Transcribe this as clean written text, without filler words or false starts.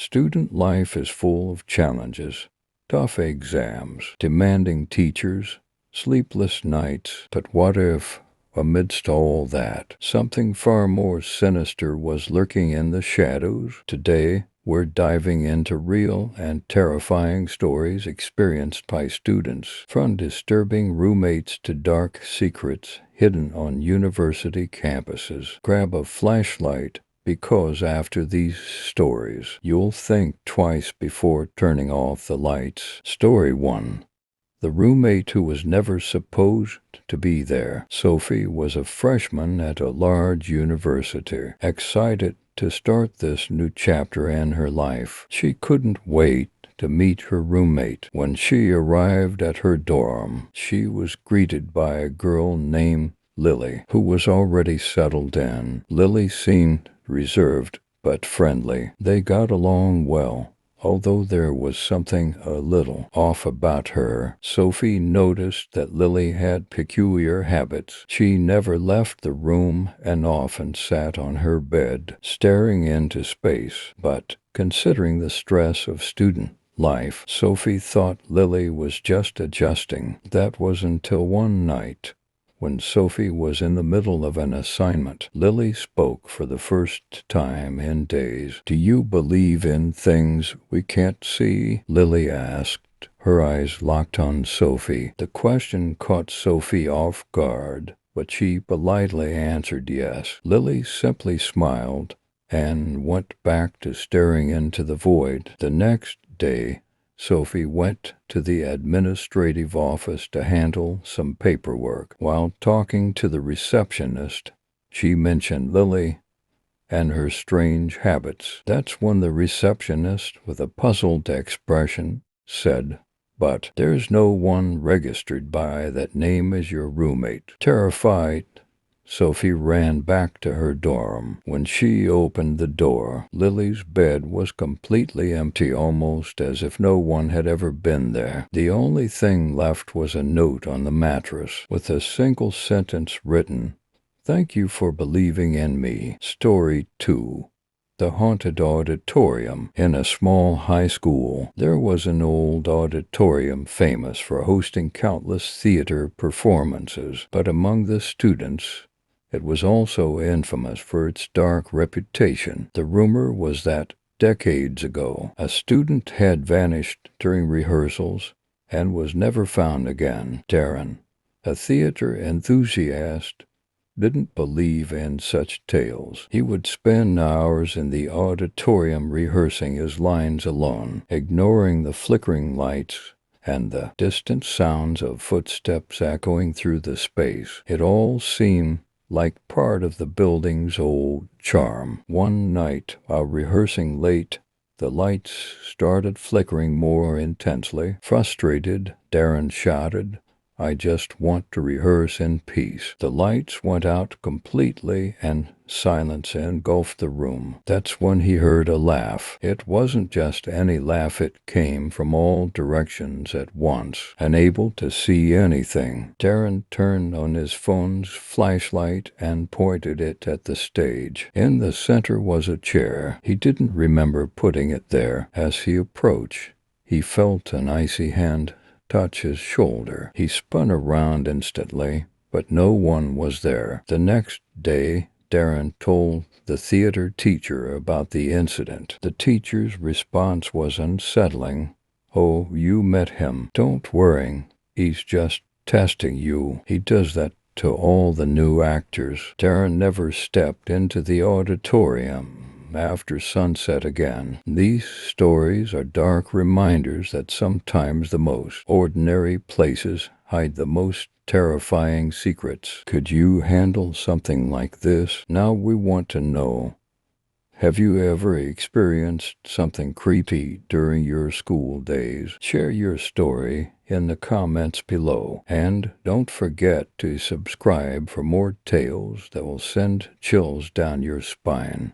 Student life is full of challenges, tough exams, demanding teachers, sleepless nights. But what if, amidst all that, something far more sinister was lurking in the shadows? Today, we're diving into real and terrifying stories experienced by students, from disturbing roommates to dark secrets hidden on university campuses. Grab a flashlight, because after these stories, you'll think twice before turning off the lights. Story 1. The roommate who was never supposed to be there. Sophie was a freshman at a large university, excited to start this new chapter in her life. She couldn't wait to meet her roommate. When she arrived at her dorm, she was greeted by a girl named Lily, who was already settled in. Lily seemed reserved but friendly. They got along well, although there was something a little off about her. Sophie noticed that Lily had peculiar habits. She never left the room and often sat on her bed, staring into space. But considering the stress of student life, Sophie thought Lily was just adjusting. That was until one night, when Sophie was in the middle of an assignment. Lily spoke for the first time in days. "Do you believe in things we can't see?" Lily asked, her eyes locked on Sophie. The question caught Sophie off guard, but she politely answered yes. Lily simply smiled and went back to staring into the void. The next day, Sophie went to the administrative office to handle some paperwork. While talking to the receptionist, she mentioned Lily and her strange habits. That's when the receptionist, with a puzzled expression, said, "But there's no one registered by that name as your roommate." Terrified, Sophie ran back to her dorm. When she opened the door, Lily's bed was completely empty, almost as if no one had ever been there. The only thing left was a note on the mattress, with a single sentence written, "Thank you for believing in me." Story 2. The Haunted Auditorium. In a small high school, there was an old auditorium famous for hosting countless theater performances. But among the students, it was also infamous for its dark reputation. The rumor was that decades ago, a student had vanished during rehearsals and was never found again. Darren, a theater enthusiast, didn't believe in such tales. He would spend hours in the auditorium rehearsing his lines alone, ignoring the flickering lights and the distant sounds of footsteps echoing through the space. It all seemed like part of the building's old charm. One night, while rehearsing late, the lights started flickering more intensely. Frustrated, Darren shouted, "I just want to rehearse in peace." The lights went out completely and silence engulfed the room. That's when he heard a laugh. It wasn't just any laugh, it came from all directions at once. Unable to see anything, Darren turned on his phone's flashlight and pointed it at the stage. In the center was a chair. He didn't remember putting it there. As he approached, he felt an icy hand touch his shoulder. He spun around instantly, but no one was there. The next day, Darren told the theater teacher about the incident. The teacher's response was unsettling. "Oh, you met him. Don't worry. He's just testing you. He does that to all the new actors." Darren never stepped into the auditorium after sunset again. These stories are dark reminders that sometimes the most ordinary places hide the most terrifying secrets. Could you handle something like this? Now we want to know, have you ever experienced something creepy during your school days? Share your story in the comments below. And don't forget to subscribe for more tales that will send chills down your spine.